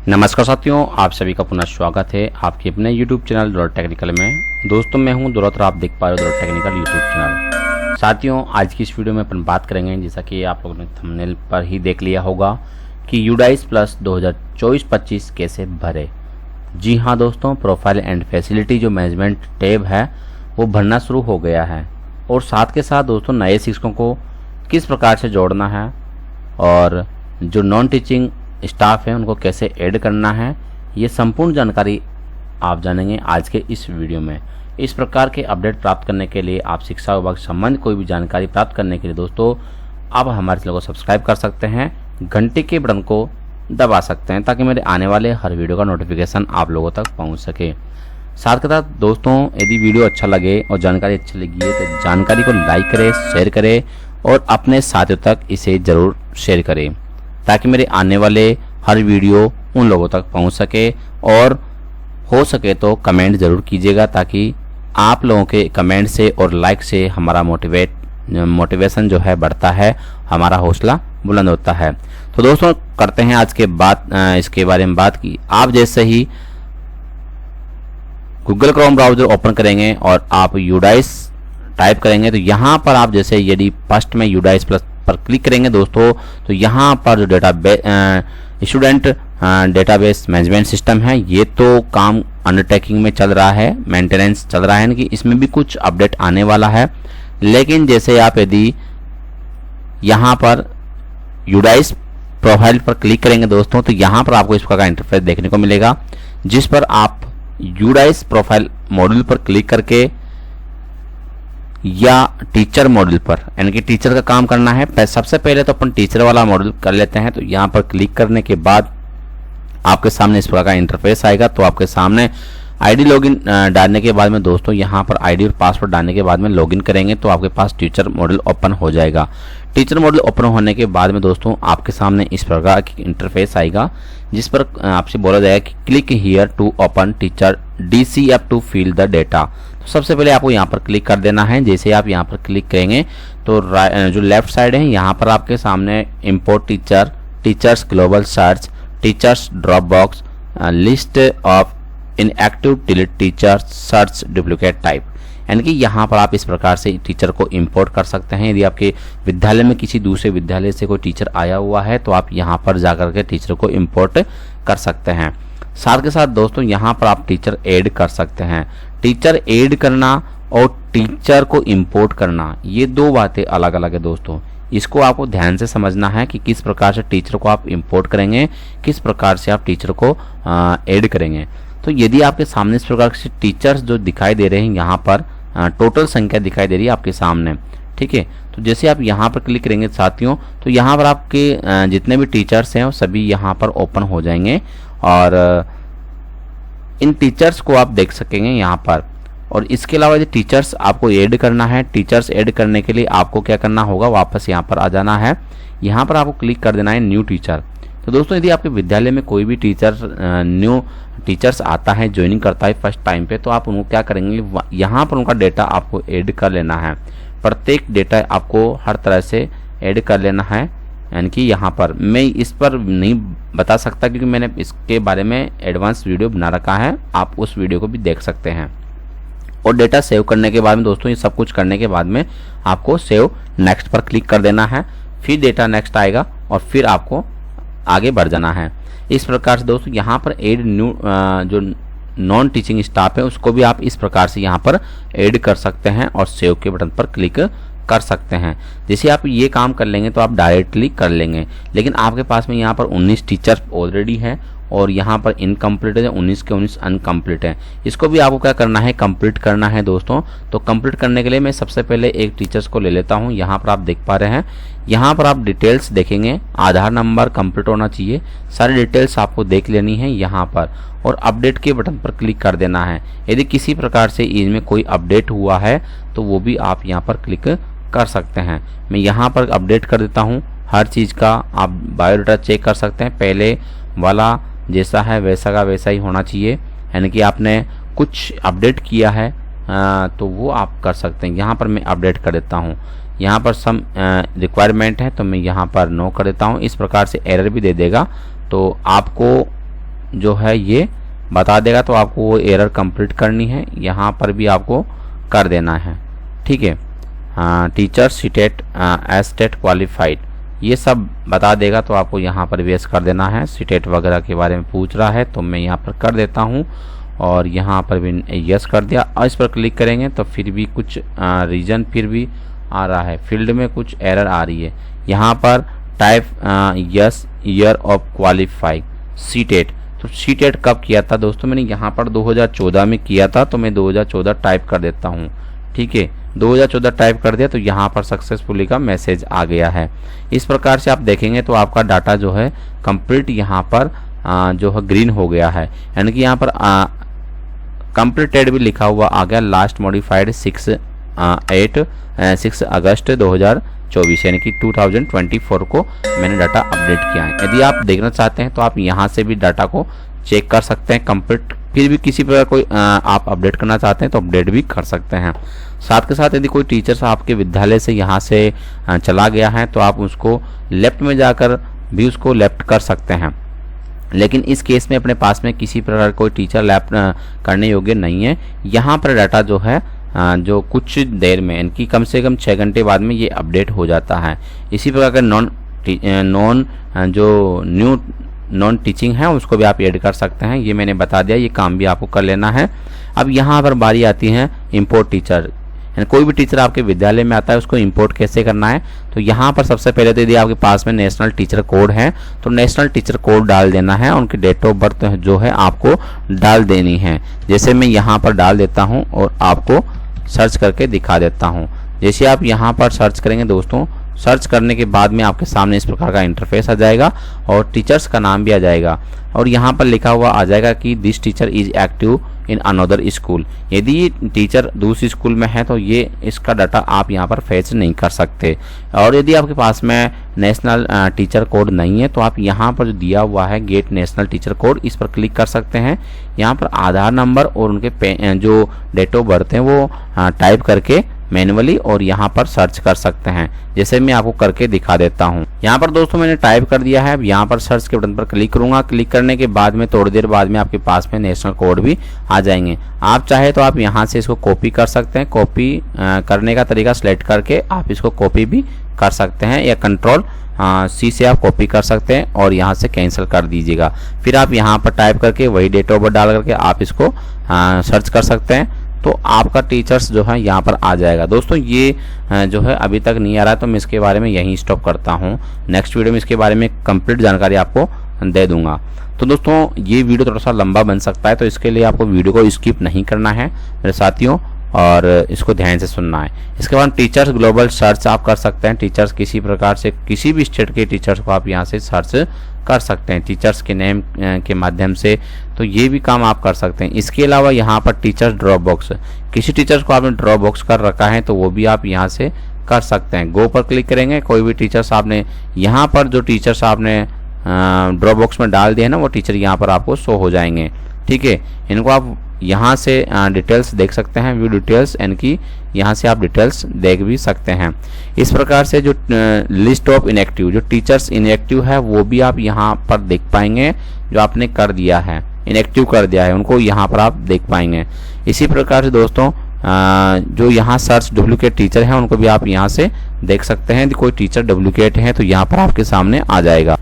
नमस्कार साथियों, आप सभी का पुनः स्वागत है आपके अपने YouTube चैनल दुर्लभ टेक्निकल में। दोस्तों मैं हूं दुर्लभ और आप देख पा रहे हो दुर्लभ टेक्निकल YouTube चैनल। साथियों आज की इस वीडियो में अपन बात करेंगे, जैसा कि आप लोगों ने थंबनेल पर ही देख लिया होगा कि UDICE प्लस 2024-25 कैसे भरे। जी हाँ दोस्तों, प्रोफाइल एंड फैसिलिटी जो मैनेजमेंट टैब है वो भरना शुरू हो गया है और साथ के साथ दोस्तों नए शिक्षकों को किस प्रकार से जोड़ना है और जो नॉन टीचिंग स्टाफ है उनको कैसे ऐड करना है, ये संपूर्ण जानकारी आप जानेंगे आज के इस वीडियो में। इस प्रकार के अपडेट प्राप्त करने के लिए आप शिक्षा विभाग संबंध कोई भी जानकारी प्राप्त करने के लिए दोस्तों आप हमारे चैनल को सब्सक्राइब कर सकते हैं, घंटे के बटन को दबा सकते हैं ताकि मेरे आने वाले हर वीडियो का नोटिफिकेशन आप लोगों तक पहुंच सके। साथ के साथ दोस्तों यदि वीडियो अच्छा लगे और जानकारी अच्छी लगी है तो जानकारी को लाइक करें, शेयर करें और अपने साथियों तक इसे ज़रूर शेयर करें ताकि मेरे आने वाले हर वीडियो उन लोगों तक पहुंच सके। और हो सके तो कमेंट ज़रूर कीजिएगा ताकि आप लोगों के कमेंट से और लाइक से हमारा मोटिवेशन जो है बढ़ता है, हमारा हौसला बुलंद होता है। तो दोस्तों करते हैं आज के बाद इसके बारे में बात की। आप जैसे ही गूगल क्रोम ब्राउज़र ओपन करेंगे और आप UDICE टाइप करेंगे तो यहाँ पर आप जैसे यदि फर्स्ट में UDICE प्लस पर क्लिक करेंगे दोस्तों तो यहाँ पर जो स्टूडेंट डेटाबेस मैनेजमेंट सिस्टम है ये तो काम अंडरटेकिंग में चल रहा है, मेंटेनेंस चल रहा है कि इसमें भी कुछ अपडेट आने वाला है। लेकिन जैसे आप यदि यहाँ पर UDICE प्रोफाइल पर क्लिक करेंगे दोस्तों तो यहाँ पर आपको इस प्रकार का इंटरफेस देखने को मिलेगा, जिस पर आप UDICE प्रोफाइल मॉड्यूल पर क्लिक करके या टीचर मॉड्यूल पर यानी कि टीचर का काम करना है। सबसे पहले तो अपन टीचर वाला मॉड्यूल कर लेते हैं। तो यहाँ पर क्लिक करने के बाद आपके सामने इस प्रकार का इंटरफेस आएगा। तो आपके सामने आईडी लॉगिन डालने के बाद में दोस्तों यहाँ पर आईडी और पासवर्ड डालने के बाद में लॉगिन करेंगे तो आपके पास टीचर मॉड्यूल ओपन हो जाएगा। टीचर मॉड्यूल ओपन होने के बाद में दोस्तों आपके सामने इस प्रकार की इंटरफेस आएगा, जिस पर आपसे बोला जाएगा कि click here to open teacher DCF to fill the data. तो सबसे पहले आपको यहाँ पर क्लिक कर देना है। जैसे आप यहाँ पर क्लिक करेंगे तो जो लेफ्ट साइड है यहाँ पर आपके सामने import teacher, teachers global search, teachers drop box, list of inactive delete teacher, search duplicate type, यानी कि यहाँ पर आप इस प्रकार से टीचर को इंपोर्ट कर सकते हैं। यदि आपके विद्यालय में किसी दूसरे विद्यालय से कोई टीचर आया हुआ है तो आप यहाँ पर जाकर के टीचर को इंपोर्ट कर सकते हैं। साथ के साथ दोस्तों यहाँ पर आप टीचर ऐड कर सकते हैं। टीचर ऐड करना और टीचर को इंपोर्ट करना ये दो बातें अलग अलग है दोस्तों। इसको आपको ध्यान से समझना है कि किस प्रकार से टीचर को आप इंपोर्ट करेंगे, किस प्रकार से आप टीचर को ऐड करेंगे। तो यदि आपके सामने इस प्रकार से टीचर्स जो दिखाई दे रहे हैं, यहाँ पर टोटल संख्या दिखाई दे रही है आपके सामने, ठीक है। तो जैसे आप यहाँ पर क्लिक करेंगे साथियों तो यहाँ पर आपके जितने भी टीचर्स हैं वो सभी यहाँ पर ओपन हो जाएंगे और इन टीचर्स को आप देख सकेंगे यहाँ पर। और इसके अलावा यदि टीचर्स आपको ऐड करना है, टीचर्स ऐड करने के लिए आपको क्या करना होगा, वापस यहाँ पर आ जाना है। यहाँ पर आपको क्लिक कर देना है न्यू टीचर। तो दोस्तों यदि आपके विद्यालय में कोई भी न्यू टीचर्स आता है, ज्वाइनिंग करता है फर्स्ट टाइम पे, तो आप उनको क्या करेंगे, यहाँ पर उनका डेटा आपको ऐड कर लेना है। प्रत्येक डेटा आपको हर तरह से ऐड कर लेना है। यानी कि यहाँ पर मैं इस पर नहीं बता सकता क्योंकि मैंने इसके बारे में एडवांस वीडियो बना रखा है, आप उस वीडियो को भी देख सकते हैं। और डेटा सेव करने के बाद में दोस्तों ये सब कुछ करने के बाद में आपको सेव नेक्स्ट पर क्लिक कर देना है। फिर डेटा नेक्स्ट आएगा और फिर आपको आगे बढ़ जाना है। इस प्रकार से दोस्तों यहाँ पर ऐड न्यू जो नॉन टीचिंग स्टाफ है उसको भी आप इस प्रकार से यहाँ पर ऐड कर सकते हैं और सेव के बटन पर क्लिक कर सकते हैं। जैसे आप ये काम कर लेंगे तो आप डायरेक्टली कर लेंगे। लेकिन आपके पास में यहाँ पर 19 टीचर ऑलरेडी है और यहाँ पर इनकम्प्लीट है, 19 के 19 अनकम्प्लीट है। इसको भी आपको क्या करना है, कंप्लीट करना है दोस्तों। तो कंप्लीट करने के लिए मैं सबसे पहले एक टीचर्स को ले लेता हूँ। यहाँ पर आप देख पा रहे हैं, यहाँ पर आप डिटेल्स देखेंगे, आधार नंबर कंप्लीट होना चाहिए, सारी डिटेल्स आपको देख लेनी है यहाँ पर और अपडेट के बटन पर क्लिक कर देना है। यदि किसी प्रकार से इनमें कोई अपडेट हुआ है तो वो भी आप यहाँ पर क्लिक कर सकते हैं। मैं यहाँ पर अपडेट कर देता हूँ हर चीज़ का। आप बायोडाटा चेक कर सकते हैं, पहले वाला जैसा है वैसा का वैसा ही होना चाहिए, यानी कि आपने कुछ अपडेट किया है तो वो आप कर सकते हैं। यहाँ पर मैं अपडेट कर देता हूँ। यहाँ पर सम रिक्वायरमेंट है तो मैं यहाँ पर नो कर देता हूँ। इस प्रकार से एरर भी दे देगा। तो आपको जो है ये बता देगा, तो आपको वो एरर कंप्लीट करनी है, यहाँ पर भी आपको कर देना है। ठीक है, टीचर सीटेट एस्टेट क्वालिफाइड ये सब बता देगा, तो आपको यहाँ पर भी यस कर देना है। सीटेट वगैरह के बारे में पूछ रहा है तो मैं यहाँ पर कर देता हूँ और यहाँ पर भी यस कर दिया। और इस पर क्लिक करेंगे तो फिर भी कुछ रीजन फिर भी आ रहा है, फील्ड में कुछ एरर आ रही है। यहाँ पर type yes year of qualify CTET, तो सीटेट कब किया था दोस्तों, मैंने यहाँ पर 2014 में किया था, तो मैं 2014 टाइप कर देता हूँ। ठीक है, 2014 टाइप कर दिया तो यहाँ पर सक्सेसफुली का मैसेज आ गया है। इस प्रकार से आप देखेंगे तो आपका डाटा जो है कंप्लीट यहाँ पर जो है ग्रीन हो गया है, यानी कि यहाँ पर कंप्लीटेड भी लिखा हुआ आ गया। लास्ट मॉडिफाइड 6 अगस्त 2024 यानी कि 2024 को मैंने डाटा अपडेट किया है। यदि आप देखना चाहते हैं तो आप यहाँ से भी डाटा को चेक कर सकते हैं कंप्लीट। फिर भी किसी प्रकार कोई आप अपडेट करना चाहते हैं तो अपडेट भी कर सकते हैं। साथ के साथ यदि कोई टीचर आपके विद्यालय से यहाँ से चला गया है तो आप उसको लेफ्ट में जाकर भी उसको लेफ्ट कर सकते हैं। लेकिन इस केस में अपने पास में किसी प्रकार कोई टीचर लेफ्ट करने योग्य नहीं है। यहाँ पर डाटा जो है जो कुछ देर में यानी कि कम से कम 6 घंटे बाद में ये अपडेट हो जाता है। इसी प्रकार का नॉन टीचिंग है उसको भी आप ऐड कर सकते हैं। ये मैंने बता दिया, ये काम भी आपको कर लेना है। अब यहाँ पर बारी आती है इंपोर्ट टीचर, यानी कोई भी टीचर आपके विद्यालय में आता है उसको इंपोर्ट कैसे करना है। तो यहाँ पर सबसे पहले तो यदि आपके पास में नेशनल टीचर कोड है तो नेशनल टीचर कोड डाल देना है, उनकी डेट ऑफ बर्थ जो है आपको डाल देनी है। जैसे मैं यहाँ पर डाल देता हूँ और आपको सर्च करके दिखा देता हूँ। जैसे आप यहाँ पर सर्च करेंगे दोस्तों, सर्च करने के बाद में आपके सामने इस प्रकार का इंटरफेस आ जाएगा और टीचर्स का नाम भी आ जाएगा और यहाँ पर लिखा हुआ आ जाएगा कि this teacher is active in another school. यदि टीचर दूसरी स्कूल में है तो ये इसका डाटा आप यहाँ पर फेच नहीं कर सकते। और यदि आपके पास में नेशनल टीचर कोड नहीं है तो आप यहाँ पर जो दिया हुआ है गेट नेशनल टीचर कोड, इस पर क्लिक कर सकते हैं। यहाँ पर आधार नंबर और उनके जो डेट ऑफ बर्थ है वो टाइप करके मैन्युअली और यहाँ पर सर्च कर सकते हैं। जैसे मैं आपको करके दिखा देता हूँ। यहाँ पर दोस्तों मैंने टाइप कर दिया है। अब यहाँ पर सर्च के बटन पर क्लिक करूंगा। क्लिक करने के बाद में थोड़ी देर बाद में आपके पास में नेशनल कोड भी आ जाएंगे। आप चाहे तो आप यहाँ से इसको कॉपी कर सकते हैं। कॉपी करने का तरीका सिलेक्ट करके आप इसको कॉपी भी कर सकते हैं या कंट्रोल C से आप कॉपी कर सकते हैं और यहाँ से कैंसिल कर दीजिएगा। फिर आप यहाँ पर टाइप करके वही डेट ऑफ बर्थ डाल करके आप इसको सर्च कर सकते हैं तो आपका टीचर्स जो है यहाँ पर आ जाएगा। दोस्तों ये जो है अभी तक नहीं आ रहा है तो मैं इसके बारे में यहीं स्टॉप करता हूँ। नेक्स्ट वीडियो में इसके बारे में कंप्लीट जानकारी आपको दे दूंगा। तो दोस्तों ये वीडियो थोड़ा सा लंबा बन सकता है तो इसके लिए आपको वीडियो को स्किप नहीं करना है मेरे साथियों और इसको ध्यान से सुनना है। इसके बाद टीचर्स ग्लोबल सर्च आप कर सकते हैं। टीचर्स किसी प्रकार से किसी भी स्टेट के टीचर्स को आप यहाँ से सर्च कर सकते हैं टीचर्स के नेम के माध्यम से, तो ये भी काम आप कर सकते हैं। इसके अलावा यहाँ पर टीचर्स ड्रॉप बॉक्स, किसी टीचर्स को आपने ड्रॉप बॉक्स कर रखा है तो वो भी आप यहाँ से कर सकते हैं। गो पर क्लिक करेंगे, कोई भी टीचर्स आपने यहाँ पर जो टीचर्स आपने ड्रॉप बॉक्स में डाल दिए ना वो टीचर यहाँ पर आपको शो हो जाएंगे। ठीक है, इनको आप यहाँ से डिटेल्स देख सकते हैं, व्यू डिटेल्स, यानी कि यहाँ से आप डिटेल्स देख भी सकते हैं। इस प्रकार से जो लिस्ट ऑफ इनएक्टिव, जो टीचर्स इनएक्टिव है वो भी आप यहाँ पर देख पाएंगे। जो आपने कर दिया है इनएक्टिव कर दिया है उनको यहाँ पर आप देख पाएंगे। इसी प्रकार से दोस्तों जो यहाँ सर्च डुप्लीकेट टीचर हैं उनको भी आप यहाँ से देख सकते हैं। यदि कोई टीचर डुप्लीकेट है तो यहाँ पर आपके सामने आ जाएगा।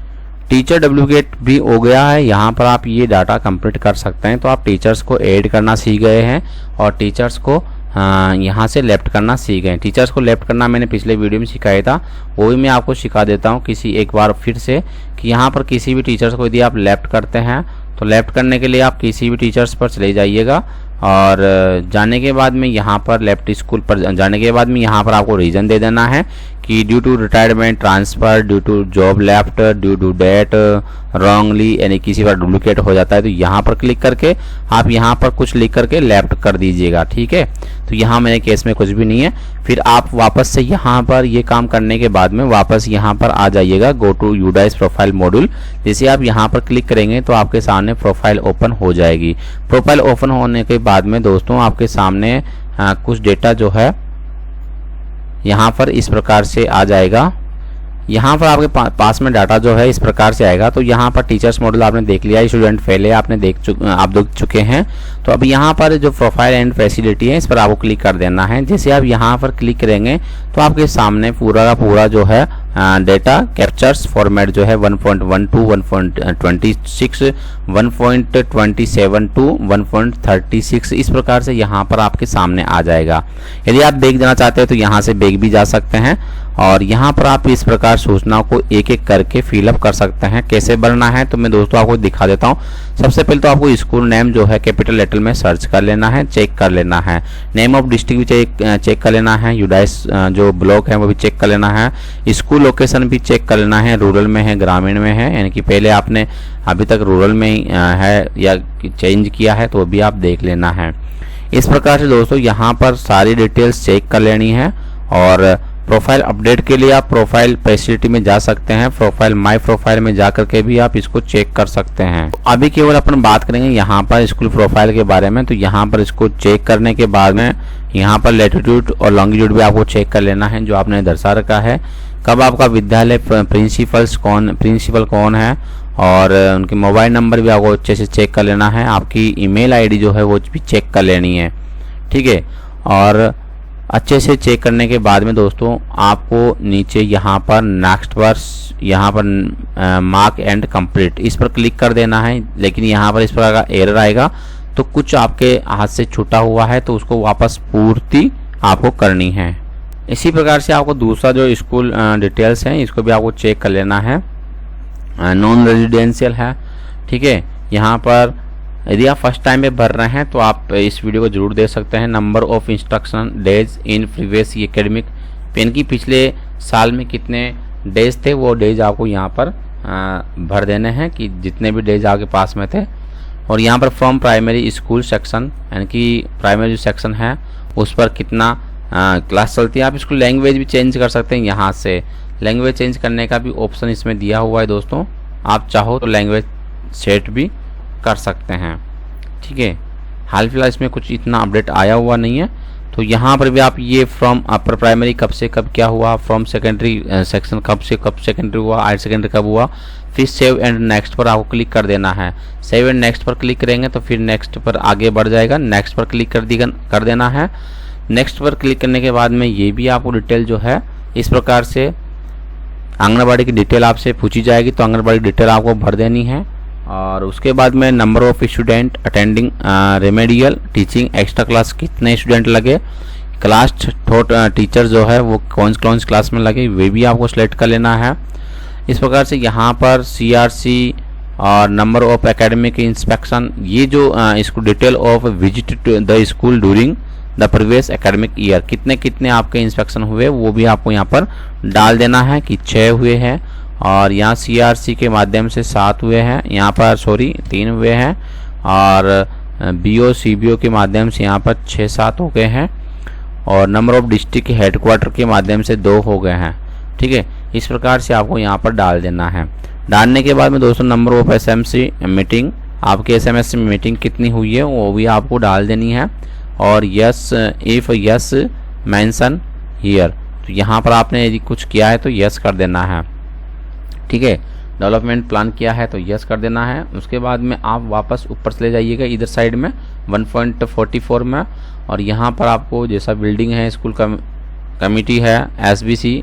टीचर डुप्लीकेट भी हो गया है, यहाँ पर आप ये डाटा कंप्लीट कर सकते हैं। तो आप टीचर्स को ऐड करना सीख गए हैं और टीचर्स को यहाँ से लेफ्ट करना सीख गए। टीचर्स को लेफ्ट करना मैंने पिछले वीडियो में सिखाया था, वो भी मैं आपको सिखा देता हूँ एक बार फिर से कि यहाँ पर किसी भी टीचर्स को यदि आप लेफ्ट करते हैं तो लेफ्ट करने के लिए आप किसी भी टीचर्स पर चले जाइएगा और जाने के बाद में यहाँ पर लेफ्ट स्कूल पर जाने के बाद में यहाँ पर आपको रीजन दे देना है कि due to retirement, transfer, due to job left, due to date, wrongly, यानी किसी बार डुप्लीकेट हो जाता है तो यहाँ पर क्लिक करके आप यहाँ पर कुछ लिख करके लेफ्ट कर दीजिएगा। ठीक है, तो यहाँ मेरे केस में कुछ भी नहीं है। फिर आप वापस से यहाँ पर ये काम करने के बाद में वापस यहाँ पर आ जाइएगा, go to UDIS profile module. जैसे आप यहाँ पर क्लिक करेंगे तो आपके सामने प्रोफाइल ओपन हो जाएगी। प्रोफाइल ओपन होने के बाद में दोस्तों आपके सामने कुछ डेटा जो है यहाँ पर इस प्रकार से आ जाएगा। यहाँ पर आपके पास में डाटा जो है इस प्रकार से आएगा। तो यहाँ पर टीचर्स मॉडल आपने देख लिया, स्टूडेंट फेल है आपने देख चुके हैं। तो अब यहाँ पर जो प्रोफाइल एंड फैसिलिटी है इस पर आपको क्लिक कर देना है। जैसे आप यहाँ पर क्लिक करेंगे तो आपके सामने पूरा का पूरा जो है डेटा कैप्चर्स फॉर्मेट जो है 1.12, 1.26, 1.27 टू 1.36 इस प्रकार से यहाँ पर आपके सामने आ जाएगा। यदि आप बैक जाना चाहते हैं तो यहाँ से बैक भी जा सकते हैं और यहाँ पर आप इस प्रकार सूचनाओं को एक एक करके फिलअप कर सकते हैं। कैसे भरना है तो मैं दोस्तों आपको दिखा देता हूँ। सबसे पहले तो आपको स्कूल नेम जो है कैपिटल लेटर में सर्च कर लेना है, चेक कर लेना है। नेम ऑफ डिस्ट्रिक्ट भी चेक कर लेना है, यूडाइस जो ब्लॉक है वो भी चेक कर लेना है, स्कूल लोकेशन भी चेक कर लेना है, रूरल में है ग्रामीण में है, यानी कि पहले आपने अभी तक रूरल में ही है या चेंज किया है तो वो भी आप देख लेना है। इस प्रकार से दोस्तों यहाँ पर सारी डिटेल्स चेक कर लेनी है। और प्रोफाइल अपडेट के लिए आप प्रोफाइल फैसिलिटी में जा सकते हैं, प्रोफाइल माय प्रोफाइल में जा करके भी आप इसको चेक कर सकते हैं। अभी केवल अपन बात करेंगे यहाँ पर स्कूल प्रोफाइल के बारे में। तो यहाँ पर इसको चेक करने के बाद में यहाँ पर लैटिट्यूड और लॉन्गिट्यूड भी आपको चेक कर लेना है जो आपने दर्शा रखा है। कब आपका विद्यालय प्रिंसिपल कौन है और उनके मोबाइल नंबर भी आपको अच्छे से चेक कर लेना है। आपकी ईमेल आईडी जो है वो भी चेक कर लेनी है, ठीक है। और अच्छे से चेक करने के बाद में दोस्तों आपको नीचे यहाँ पर नेक्स्ट पर यहाँ पर मार्क एंड कंप्लीट इस पर क्लिक कर देना है। लेकिन यहाँ पर इस प्रकार का एरर आएगा तो कुछ आपके हाथ से छूटा हुआ है तो उसको वापस पूर्ति आपको करनी है। इसी प्रकार से आपको दूसरा जो स्कूल डिटेल्स हैं इसको भी आपको चेक कर लेना है। नॉन रेजिडेंशियल है, ठीक है। यहाँ पर यदि आप फर्स्ट टाइम में भर रहे हैं तो आप इस वीडियो को जरूर देख सकते हैं। Number of instruction days in previous academic, पेन की पिछले साल में कितने डेज थे वो डेज आपको यहाँ पर भर देने हैं कि जितने भी डेज आपके पास में थे। और यहाँ पर फ्रॉम प्राइमरी स्कूल सेक्शन यानी कि प्राइमरी सेक्शन है उस पर कितना क्लास चलती है। आप इसको लैंग्वेज भी चेंज कर सकते हैं। यहाँ से लैंग्वेज चेंज करने का भी ऑप्शन इसमें दिया हुआ है दोस्तों, आप चाहो तो लैंग्वेज सेट भी कर सकते हैं, ठीक है। हाल फिलहाल इसमें कुछ इतना अपडेट आया हुआ नहीं है। तो यहाँ पर भी आप ये फ्रॉम अपर प्राइमरी कब से कब क्या हुआ, फ्रॉम सेकेंडरी सेक्शन कब से कब सेकेंडरी हुआ, हायर सेकेंडरी कब हुआ, फिर सेव एंड नेक्स्ट पर आपको क्लिक कर देना है। सेव एंड नेक्स्ट पर क्लिक करेंगे तो फिर नेक्स्ट पर आगे बढ़ जाएगा। नेक्स्ट पर क्लिक कर देना है। नेक्स्ट पर क्लिक करने के बाद में ये भी आपको डिटेल जो है इस प्रकार से आंगनबाड़ी की डिटेल आपसे पूछी जाएगी तो आंगनबाड़ी डिटेल आपको भर देनी है। और उसके बाद में number of student attending remedial teaching extra class कितने स्टूडेंट लगे, क्लास टीचर जो है वो कौन क्लास में लगे वे भी आपको सिलेक्ट कर लेना है। इस प्रकार से यहाँ पर CRC और नंबर ऑफ एकेडमिक इंस्पेक्शन ये जो इसको detail of visit to the school during the previous academic year कितने आपके इंस्पेक्शन हुए वो भी आपको यहाँ पर डाल देना है कि 6 हुए हैं। और यहाँ CRC के माध्यम से 7 हुए हैं, यहाँ पर 3 हुए हैं। और BO CBO के माध्यम से यहाँ पर 6-7 हो गए हैं। और नंबर ऑफ डिस्ट्रिक्ट हेडक्वार्टर के माध्यम से 2 हो गए हैं, ठीक है। इस प्रकार से आपको यहाँ पर डाल देना है। डालने के बाद में दोस्तों नंबर ऑफ SMC मीटिंग, आपके SMS मीटिंग कितनी हुई है वो भी आपको डाल देनी है। और yes if yes mention here, तो यहाँ पर आपने यदि कुछ किया है तो यस कर देना है, ठीक है। डेवलपमेंट प्लान किया है तो यस कर देना है। उसके बाद में आप वापस ऊपर से ले जाइएगा इधर साइड में 1.44 में। और यहाँ पर आपको जैसा बिल्डिंग है स्कूल कमिटी है SBC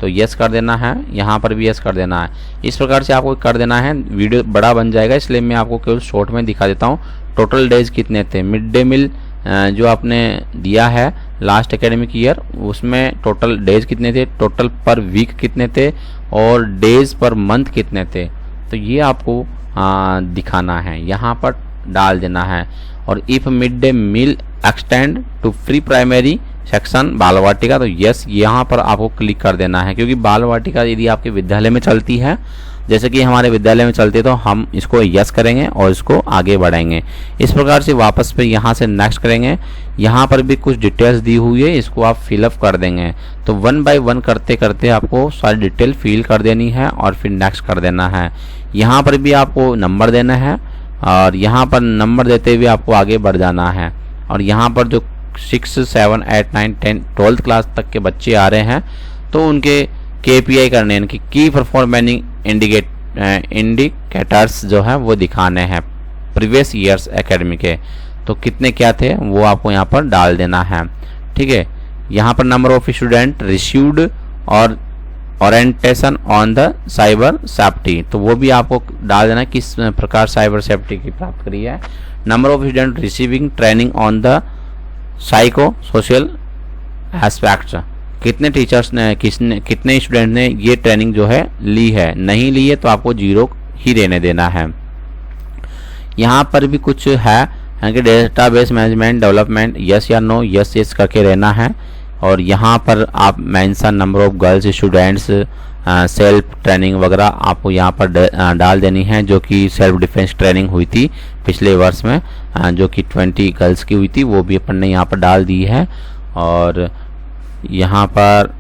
तो यस कर देना है, यहाँ पर भी यस कर देना है। इस प्रकार से आपको कर देना है। वीडियो बड़ा बन जाएगा इसलिए मैं आपको केवल शॉर्ट में दिखा देता हूँ। टोटल डेज कितने थे, मिड डे मील जो आपने दिया है लास्ट एकेडमिक ईयर उसमें टोटल डेज कितने थे, टोटल पर वीक कितने थे और डेज पर मंथ कितने थे, तो ये आपको दिखाना है, यहाँ पर डाल देना है। और if mid day meal extend to pre primary section Bal Vatika तो यस यहाँ पर आपको क्लिक कर देना है। क्योंकि बाल वाटिका यदि आपके विद्यालय में चलती है जैसे कि हमारे विद्यालय में चलती है तो हम इसको यस करेंगे और इसको आगे बढ़ाएंगे। इस प्रकार से वापस पे यहाँ से नेक्स्ट करेंगे। यहाँ पर भी कुछ डिटेल्स दी हुई है, इसको आप फिलअप कर देंगे। तो 1 बाय 1 करते करते आपको सारी डिटेल फिल कर देनी है और फिर नेक्स्ट कर देना है। यहाँ पर भी आपको नंबर देना है और यहाँ पर नंबर देते हुए आपको आगे बढ़ जाना है। और यहाँ पर जो 6, 7, 8, 9, 10, 12th क्लास तक के बच्चे आ रहे हैं तो उनके KPI करने हैं, इनकी की परफॉर्मेंस इंडिकेटर्स जो है वो दिखाने हैं प्रीवियस ईयर्स एकेडमिक के। तो कितने क्या थे वो आपको यहाँ पर डाल देना है। ठीक है, यहाँ पर नंबर ऑफ स्टूडेंट रिसीव्ड और orientation on the cyber safety, तो वो भी आपको डाल देना किस प्रकार साइबर सेफ्टी की प्राप्त करी है। Number of student receiving training on the psycho social aspects, कितने टीचर्स ने कितने स्टूडेंट ने ये ट्रेनिंग जो है ली है, नहीं ली है तो आपको 0 ही रहने देना है। यहाँ पर भी कुछ है कि डेटाबेस मैनेजमेंट डेवलपमेंट यस या नो, यस यस करके रहना है। और यहाँ पर आप mention number of girls students self training वगैरह आपको यहाँ पर डाल देनी है, जो कि सेल्फ डिफेंस ट्रेनिंग हुई थी पिछले वर्ष में, जो कि 20 गर्ल्स की हुई थी, वो भी अपन ने यहाँ पर डाल दी है। और यहाँ पर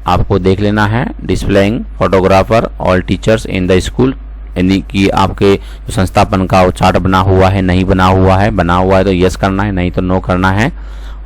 आपको देख लेना है displaying photographer all teachers in the school, यानी कि आपके जो संस्थापन का चार्ट बना हुआ है, नहीं बना हुआ है तो यस करना है, नहीं तो नो करना है।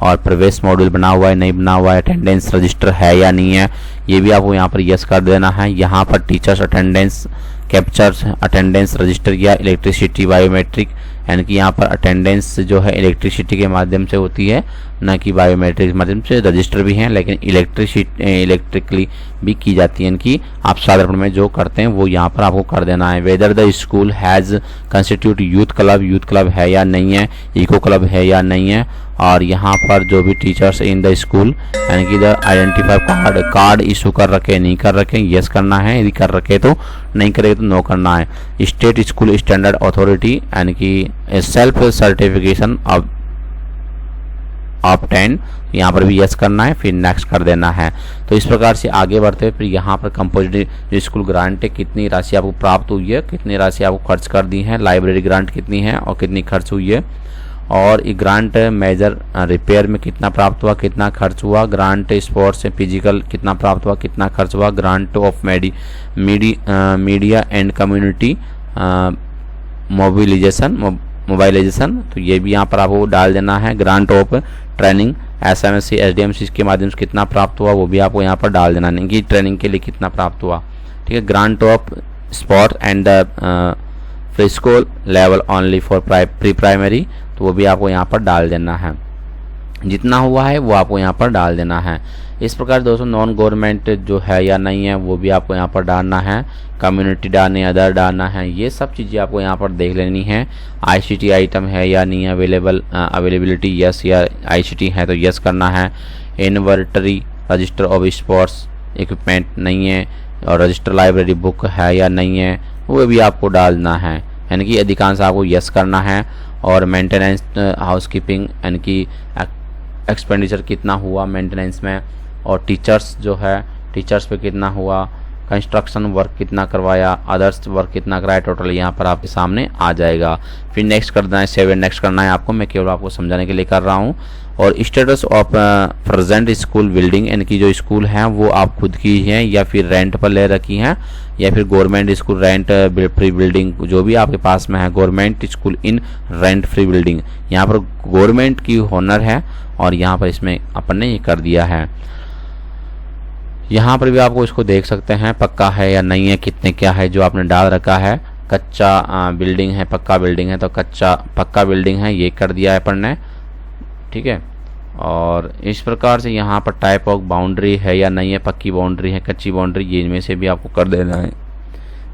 और प्रवेश मॉड्यूल बना हुआ है, नहीं बना हुआ है, अटेंडेंस रजिस्टर है या नहीं है, ये भी आपको यहाँ पर यस कर देना है। यहाँ पर teachers attendance captures attendance register या इलेक्ट्रिसिटी बायोमेट्रिक, यानी कि यहाँ पर अटेंडेंस जो है इलेक्ट्रिसिटी के माध्यम से होती है, न कि बायोमेट्रिक के माध्यम से। रजिस्टर भी हैं लेकिन इलेक्ट्रिकली भी की जाती है, यानी कि आप साधारण में जो करते हैं वो यहाँ पर आपको कर देना है। Whether the school has constitute youth club है या नहीं है, इको क्लब है या नहीं है। और यहाँ पर जो भी टीचर्स इन द स्कूल, यानी कि द आइडेंटिफाई कार्ड इशू कर रखे नहीं कर रखे, यस करना है, यदि कर रखे तो, नहीं करेगा तो नो करना है। स्टेट स्कूल स्टैंडर्ड अथॉरिटी, यानी कि सेल्फ सर्टिफिकेशन ऑफ 10, यहाँ पर भी यस करना है, फिर नेक्स्ट कर देना है। तो इस प्रकार से आगे बढ़ते हैं। फिर यहाँ पर कंपोजिट जो स्कूल ग्रांट है, कितनी राशि आपको प्राप्त हुई है, कितनी राशि आपको खर्च कर दी है, लाइब्रेरी ग्रांट कितनी है और कितनी खर्च हुई है, और ग्रांट मेजर रिपेयर में कितना प्राप्त हुआ, कितना खर्च हुआ, ग्रांट स्पोर्ट्स फिजिकल कितना प्राप्त हुआ, कितना खर्च हुआ, grant of media and community mobilisation, तो ये भी यहाँ पर आपको डाल देना है। Grant of training SMSC SDMC के माध्यम से कितना प्राप्त हुआ, वो भी आपको यहाँ पर डाल देना है कि ट्रेनिंग के लिए कितना प्राप्त हुआ। ठीक है, grant of sport and pre school level only for pre primary, तो वो भी आपको यहाँ पर डाल देना है। जितना हुआ है वो आपको यहाँ पर डाल देना है। इस प्रकार दोस्तों नॉन गवर्नमेंट जो है या नहीं है वो भी आपको यहाँ पर डालना है, कम्युनिटी डालनी, अदर डालना है, ये सब चीज़ें आपको यहाँ पर देख लेनी है। ICT आइटम है या नहीं है, अवेलेबिलिटी यस या ICT है तो यस करना है। Inventory register of sports equipment नहीं है, और रजिस्टर लाइब्रेरी बुक है या नहीं है, वो भी आपको डालना है, यानी कि अधिकांश आपको यस करना है। और मेंटेनेंस हाउसकीपिंग, यानी कि एक्सपेंडिचर कितना हुआ मेंटेनेंस में, और टीचर्स जो है टीचर्स पे कितना हुआ, कंस्ट्रक्शन वर्क कितना करवाया, अदर्स वर्क कितना कराया, टोटल यहाँ पर आपके सामने आ जाएगा। फिर नेक्स्ट कर देना है, सेव नेक्स्ट करना है आपको, मैं केवल आपको समझाने के लिए कर रहा हूँ। और status of present school building, यानी कि जो स्कूल हैं वो आप खुद की हैं या फिर रेंट पर ले रखी हैं, या फिर government school rent free building, जो भी आपके पास में है गवर्नमेंट स्कूल इन रेंट फ्री बिल्डिंग, यहाँ पर गवर्नमेंट की होनर है और यहाँ पर इसमें अपन ने ये कर दिया है। यहाँ पर भी आपको इसको देख सकते हैं पक्का है या नहीं है, कितने क्या है जो आपने डाल रखा है। कच्चा बिल्डिंग है, पक्का बिल्डिंग है, तो पक्का बिल्डिंग है ये कर दिया है अपन ने। ठीक है, और इस प्रकार से यहाँ पर टाइप ऑफ बाउंड्री है या नहीं है, पक्की बाउंड्री है, कच्ची बाउंड्री, ये इनमें से भी आपको कर देना है।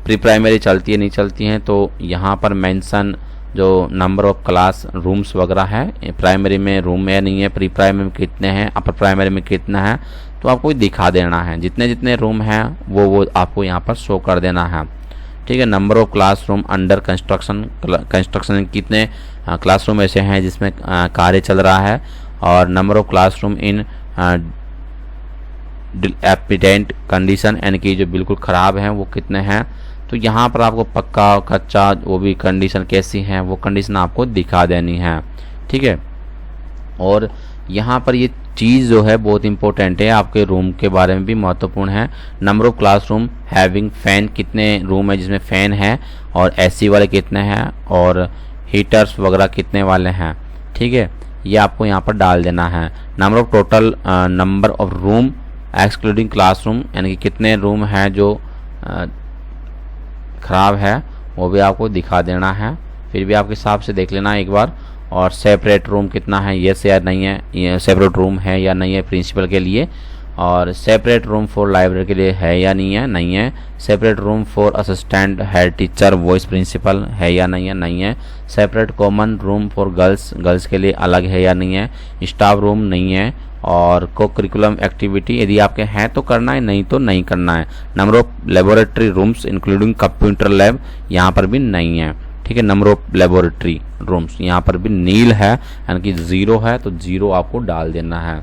प्री प्राइमरी चलती है नहीं चलती हैं, तो यहाँ पर मेंशन जो नंबर ऑफ क्लास रूम्स वगैरह है, प्राइमरी में रूम है नहीं है, प्री प्राइमरी में कितने हैं, अपर प्राइमरी में कितना है, तो आपको दिखा देना है। जितने जितने रूम हैं वो आपको यहाँ पर शो कर देना है। ठीक है, number of classroom under construction कितने क्लासरूम ऐसे हैं जिसमें कार्य चल रहा है, और number of classroom in dilapidated condition, यानी कि जो बिल्कुल ख़राब हैं वो कितने हैं। तो यहाँ पर आपको पक्का कच्चा वो भी कंडीशन कैसी हैं वो कंडीशन आपको दिखा देनी है। ठीक है, और यहाँ पर ये चीज़ जो है बहुत इंपॉर्टेंट है, आपके रूम के बारे में भी महत्वपूर्ण है। Number of classroom having fan, कितने रूम है जिसमें फ़ैन है, और AC वाले कितने हैं, और हीटर्स वगैरह कितने वाले हैं। ठीक है, ये आपको यहाँ पर डाल देना है। Number of total number of room excluding classroom, यानी कि कितने रूम हैं जो ख़राब है वो भी आपको दिखा देना है। फिर भी आपके हिसाब से देख लेना एक बार। और सेपरेट रूम कितना है, यस या नहीं है, ये सेपरेट रूम है या नहीं है प्रिंसिपल के लिए। और सेपरेट रूम फॉर लाइब्रेरी के लिए है या नहीं है, नहीं है। Separate room for assistant head teacher vice principal है या नहीं है, नहीं है। Separate common room for girls के लिए अलग है या नहीं है। स्टाफ रूम नहीं है। और को करिकुलम एक्टिविटी यदि आपके हैं तो करना है, नहीं तो नहीं करना है। Number of laboratory rooms including computer lab यहाँ पर भी नहीं है, ठीक है। नंबर ऑफ लेबोरेटरी रूम्स यहाँ पर भी नील है, यानी कि 0 है, तो 0 आपको डाल देना है।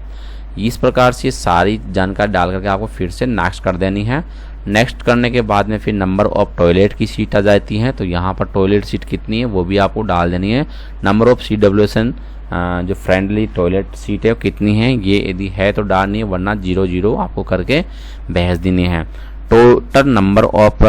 इस प्रकार से सारी जानकारी डाल करके आपको फिर से नेक्स्ट कर देनी है। नेक्स्ट करने के बाद में फिर नंबर ऑफ टॉयलेट की सीट आ जाती है, तो यहाँ पर टॉयलेट सीट कितनी है वो भी आपको डाल देनी है। नंबर ऑफ CWSN जो फ्रेंडली टॉयलेट सीट है कितनी है, ये यदि है तो डालनी है, वरना 0 आपको करके भेज देनी है। टोटल नंबर ऑफ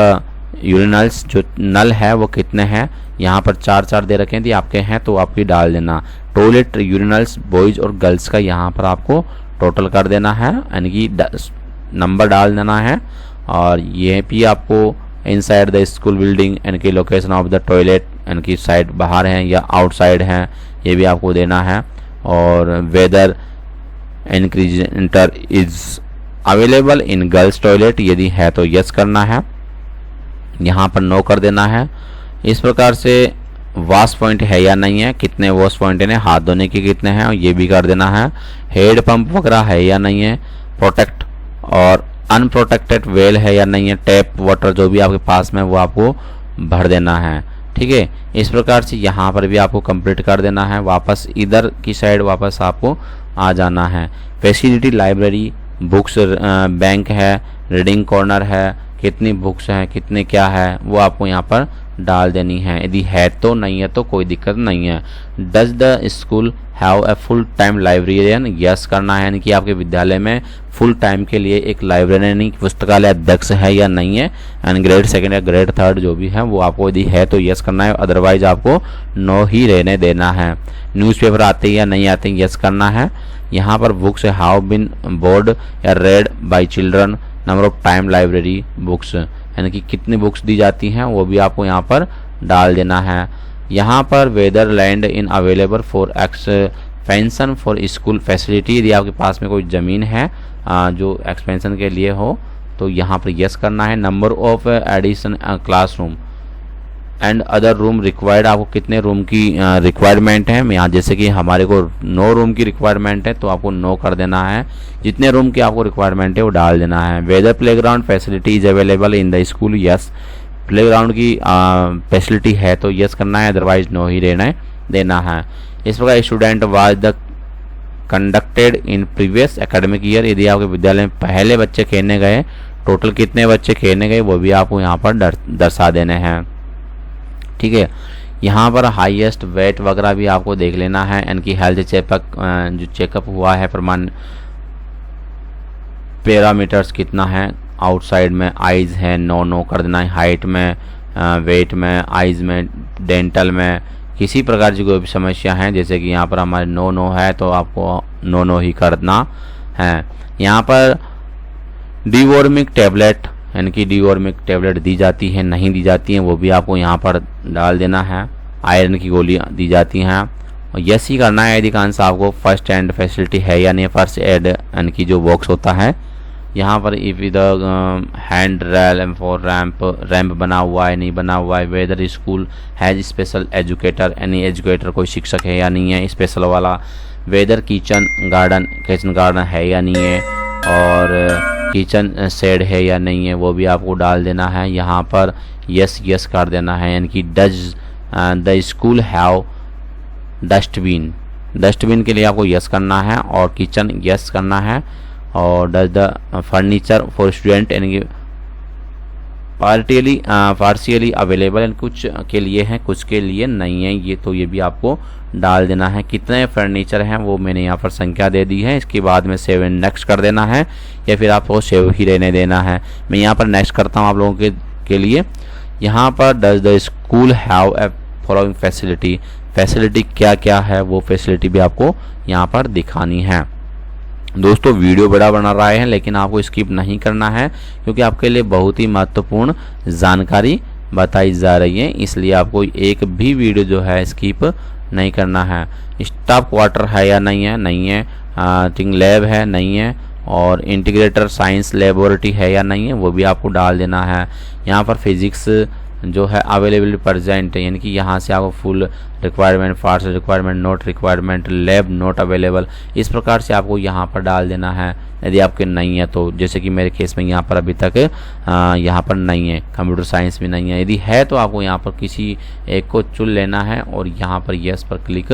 यूरिनल्स जो नल है वो कितने हैं, यहाँ पर 4 दे रखे हैं, यदि आपके हैं तो आपकी डाल देना। टॉयलेट यूरिनल्स बॉयज़ और गर्ल्स का यहाँ पर आपको टोटल कर देना है, यानी कि नंबर डाल देना है। और ये भी आपको इनसाइड द स्कूल बिल्डिंग यानी कि लोकेशन ऑफ द टॉयलेट, यानी कि साइड बाहर हैं या आउटसाइड हैं, ये भी आपको देना है। और whether incinerator is available in girls toilet, यदि है तो यस करना है, यहाँ पर नो कर देना है। इस प्रकार से वॉश पॉइंट है या नहीं है, कितने वॉश पॉइंट हैं, हाथ धोने के कितने हैं, ये भी कर देना है। हेड पंप वगैरह है या नहीं है, प्रोटेक्ट और अनप्रोटेक्टेड वेल है या नहीं है, टैप वाटर जो भी आपके पास में वो आपको भर देना है, ठीक है। इस प्रकार से यहाँ पर भी आपको कंप्लीट कर देना है। वापस इधर की साइड वापस आपको आ जाना है। फैसिलिटी लाइब्रेरी, बुक्स बैंक है, रीडिंग कॉर्नर है, कितनी बुक्स हैं, कितने क्या है वो आपको यहाँ पर डाल देनी है। यदि है तो, नहीं है तो कोई दिक्कत नहीं है। Does the school have a full time librarian, yes करना है, यानी कि आपके विद्यालय में फुल टाइम के लिए एक लाइब्रेरियन पुस्तकालय अध्यक्ष है या नहीं है। एंड ग्रेड 2 या ग्रेड 3 जो भी है वो आपको यदि है तो यस करना है, अदरवाइज आपको नो ही रहने देना है। न्यूज़पेपर आते हैं या नहीं आते यस करना है। यहाँ पर बुक्स हैव बीन बोर्ड या red by children, number of time library books, यानी कि कितनी बुक्स दी जाती हैं वो भी आपको यहाँ पर डाल देना है। यहाँ पर whether land in available for expansion for school facility, यदि आपके पास में कोई ज़मीन है जो एक्सपेंशन के लिए हो तो यहाँ पर यस करना है। Number of addition classroom and other room required, आपको कितने रूम की रिक्वायरमेंट है, यहाँ जैसे कि हमारे को 9 रूम की रिक्वायरमेंट है तो आपको नो कर देना है। जितने रूम की आपको रिक्वायरमेंट है वो डाल देना है। Whether playground facility is available in the school, yes, playground की फैसिलिटी है तो यस करना है, अदरवाइज नो ही रहना देना है। इस प्रकार student was the conducted in previous academic year, यदि आपके विद्यालय में पहले बच्चे खेलने गए, टोटल कितने बच्चे खेलने गए वो भी आपको यहाँ पर दर्शा देने हैं, ठीक है। यहाँ पर हाईएस्ट वेट वगैरह भी आपको देख लेना है, यानी कि हेल्थ चेकअप जो चेकअप हुआ है प्रमाण पैरामीटर्स कितना है, आउटसाइड में आइज़ है नो कर देना है, हाइट में, वेट में, आइज़ में, डेंटल में, किसी प्रकार की कोई भी समस्या है जैसे कि यहाँ पर हमारे नो है तो आपको नो ही करना है। यहाँ पर डीवॉर्मिक टैबलेट, यानी कि डीवॉर्मिक टैबलेट दी जाती है नहीं दी जाती हैं वो भी आपको यहाँ पर डाल देना है। आयरन की गोलियाँ दी जाती हैं और यस ही करना है। अधिकांश आपको फर्स्ट एड फैसिलिटी है या नहीं, फर्स्ट एड यानी कि जो बॉक्स होता है यहाँ पर if the hand rail for ramp बना हुआ है नहीं बना हुआ है, whether school has special educator, यानी एजुकेटर कोई शिक्षक है या नहीं है स्पेशल वाला, वेदर किचन गार्डन है या नहीं है, और किचन शेड है या नहीं है वो भी आपको डाल देना है। यहाँ पर यस कर देना है, यानी कि does the school have dustbin के लिए आपको यस करना है और किचन यस करना है। और does the furniture for student, यानी कि पार्शियली अवेलेबल, यानी कुछ के लिए है कुछ के लिए नहीं है, ये तो ये भी आपको डाल देना है। कितने फर्नीचर हैं वो मैंने यहाँ पर संख्या दे दी है, इसके बाद में सेव नेक्स्ट कर देना है या फिर आपको सेव ही रहने देना है। मैं यहाँ पर नेक्स्ट करता हूँ आप लोगों के लिए। यहाँ पर does the school have a following facility क्या क्या है वो फैसिलिटी भी आपको यहाँ पर दिखानी है। दोस्तों वीडियो बड़ा बना रहे हैं लेकिन आपको स्किप नहीं करना है, क्योंकि आपके लिए बहुत ही महत्वपूर्ण जानकारी बताई जा रही है, इसलिए आपको एक भी वीडियो जो है स्किप नहीं करना है। स्टाफ क्वार्टर है या नहीं है, नहीं है। टीचिंग लैब है, नहीं है। और इंटीग्रेटर साइंस लेबोरेटरी है या नहीं है, वो भी आपको डाल देना है। यहाँ पर फिजिक्स जो है अवेलेबल प्रेजेंट, यानी कि यहाँ से आपको full requirement, fast requirement, note requirement, lab note available, इस प्रकार से आपको यहाँ पर डाल देना है। यदि आपके नहीं है तो, जैसे कि मेरे केस में यहाँ पर अभी तक यहाँ पर नहीं है, कंप्यूटर साइंस भी नहीं है। यदि है तो आपको यहाँ पर किसी एक को चुन लेना है और यहाँ पर यस पर क्लिक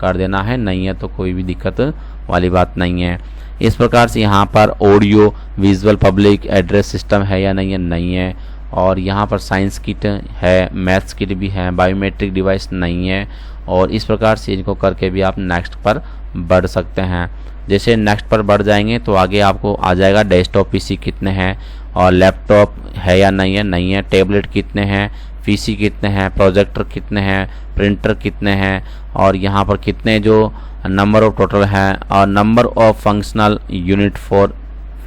कर देना है। नहीं है तो कोई भी दिक्कत वाली बात नहीं है। इस प्रकार से यहाँ पर audio visual public address system है या नहीं है, नहीं है। और यहाँ पर साइंस किट है, मैथ्स किट भी है, बायोमेट्रिक डिवाइस नहीं है। और इस प्रकार से इनको करके भी आप नेक्स्ट पर बढ़ सकते हैं। जैसे नेक्स्ट पर बढ़ जाएंगे तो आगे आपको आ जाएगा डेस्कटॉप पीसी कितने हैं, और लैपटॉप है या नहीं है, नहीं है। टैबलेट कितने हैं, पीसी कितने हैं, प्रोजेक्टर कितने हैं, प्रिंटर कितने हैं, और यहाँ पर कितने जो नंबर ऑफ टोटल हैं, और number of functional unit for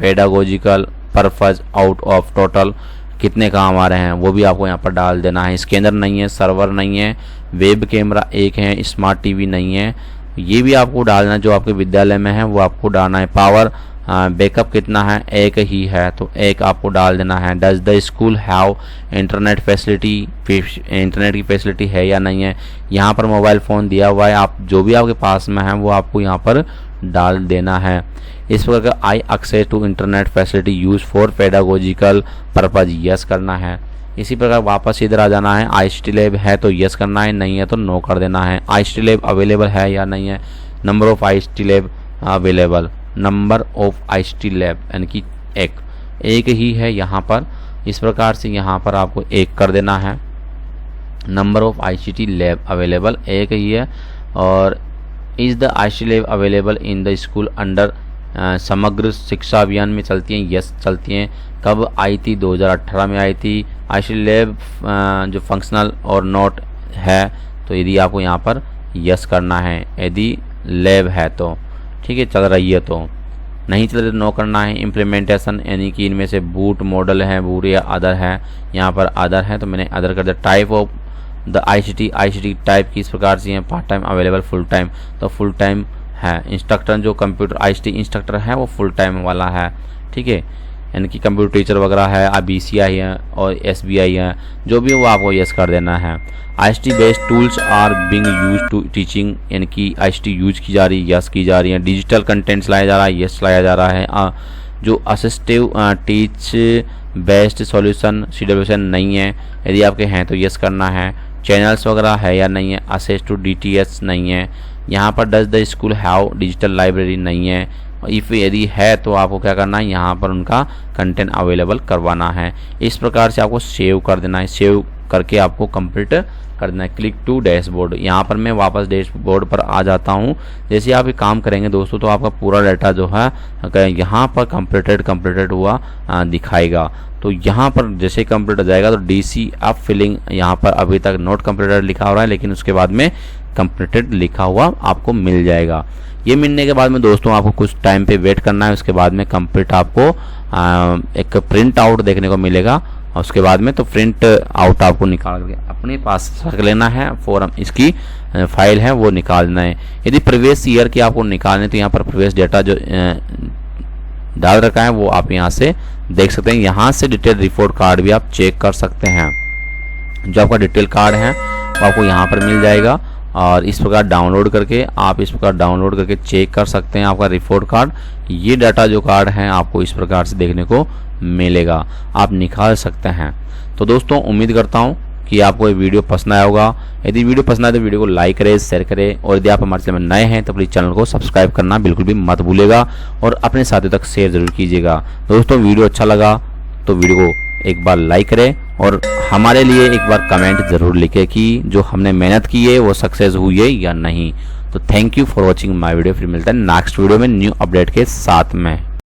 pedagogical purpose out of total कितने काम आ रहे हैं, वो भी आपको यहाँ पर डाल देना है। स्कैनर नहीं है, सर्वर नहीं है, वेब कैमरा एक है, स्मार्ट टीवी नहीं है, ये भी आपको डालना है। जो आपके विद्यालय में है वो आपको डालना है। पावर बैकअप कितना है, एक ही है तो एक आपको डाल देना है। Does the school have internet facility, internet की फैसिलिटी है या नहीं है। यहाँ पर मोबाइल फ़ोन दिया हुआ है, आप जो भी आपके पास में है वो आपको यहाँ पर डाल देना है। इस प्रकार का I access to internet facility use for pedagogical purpose, yes करना है। इसी प्रकार वापस इधर आ जाना है। आईसीटी लैब है तो यस करना है, नहीं है तो नो कर देना है। आईसीटी लैब अवेलेबल है या नहीं है, number of ICT lab available, number of ICT lab यानी कि एक ही है यहाँ पर। इस प्रकार से यहाँ पर आपको एक कर देना है। Number of ICT lab available एक ही है। और is the ICT lab available in the school under समग्र शिक्षा अभियान में चलती हैं, यस चलती हैं। कब आई थी, 2018 में आई थी। आईसीटी लैब जो फंक्शनल और नोट है तो यदि आपको यहाँ पर यस करना है, यदि लैब है तो ठीक है, चल रही है तो। नहीं चल रही तो नो करना है। इम्प्लीमेंटेशन यानी कि इनमें से बूट मॉडल है, बूट या अदर है, यहाँ पर अदर है तो मैंने अदर कर दिया। Type of the ICT type की इस प्रकार से है, part time available, full time तो फुल टाइम है। इंस्ट्रक्टर जो कंप्यूटर आईसीटी इंस्ट्रक्टर है वो फुल टाइम वाला है, ठीक है, यानी कि कंप्यूटर टीचर वगैरह है, BCI है और SBI है, जो भी वो आपको यस कर देना है। ICT based tools are being used to teaching, यानी कि आईसीटी यूज की जा रही है, यस की जा रही है। डिजिटल कंटेंट्स लाया जा रहा है, यस लाया जा रहा है। जो assistive teach based solution CWSN नहीं है, यदि आपके हैं तो यस करना है। चैनल्स वगैरह है या नहीं है, असेस टू DTS नहीं है। यहाँ पर does the school have digital library नहीं है। इफ़ यदि है तो आपको क्या करना है, यहाँ पर उनका कंटेंट अवेलेबल करवाना है। इस प्रकार से आपको सेव कर देना है। सेव करके आपको कंप्लीट कर देना है। क्लिक टू डैशबोर्ड, यहाँ पर मैं वापस डैशबोर्ड पर आ जाता हूँ। जैसे आप ये काम करेंगे दोस्तों तो आपका पूरा डाटा जो है यहाँ पर कंप्लीटेड हुआ दिखाएगा। तो यहाँ पर जैसे कंप्लीट हो जाएगा तो DC अप फिलिंग यहाँ पर अभी तक नोट कंप्लीटेड लिखा हो रहा है, लेकिन उसके बाद में कंप्लीटेड लिखा हुआ आपको मिल जाएगा। ये मिलने के बाद में दोस्तों आपको कुछ टाइम पे वेट करना है। उसके बाद में कंप्लीट आपको एक प्रिंट आउट देखने को मिलेगा। और उसके बाद में तो प्रिंट आउट आपको निकाल के अपने पास रख लेना है। फॉर्म इसकी फाइल है वो निकाल देना है। यदि प्रीवियस ईयर की आपको निकालने तो यहाँ पर प्रीवियस डेटा जो डाल रखा है वो आप यहाँ से देख सकते हैं। यहाँ से डिटेल रिपोर्ट कार्ड भी आप चेक कर सकते हैं। जो आपका डिटेल कार्ड है वो आपको यहाँ पर मिल जाएगा और इस प्रकार डाउनलोड करके चेक कर सकते हैं आपका रिपोर्ट कार्ड। ये डाटा जो कार्ड है आपको इस प्रकार से देखने को मिलेगा, आप निकाल सकते हैं। तो दोस्तों उम्मीद करता हूँ कि आपको ये वीडियो पसंद आया होगा। यदि वीडियो पसंद आए तो वीडियो को लाइक करें, शेयर करें और यदि आप हमारे चैनल में नए हैं तो प्लीज़ चैनल को सब्सक्राइब करना बिल्कुल भी मत भूलिएगा और अपने साथियों तक शेयर जरूर कीजिएगा। दोस्तों वीडियो अच्छा लगा तो वीडियो को एक बार लाइक करें और हमारे लिए एक बार कमेंट जरूर लिखें कि जो हमने मेहनत की है वो सक्सेस हुई है या नहीं। तो thank you for watching my video. फिर मिलता है नेक्स्ट वीडियो में न्यू अपडेट के साथ में।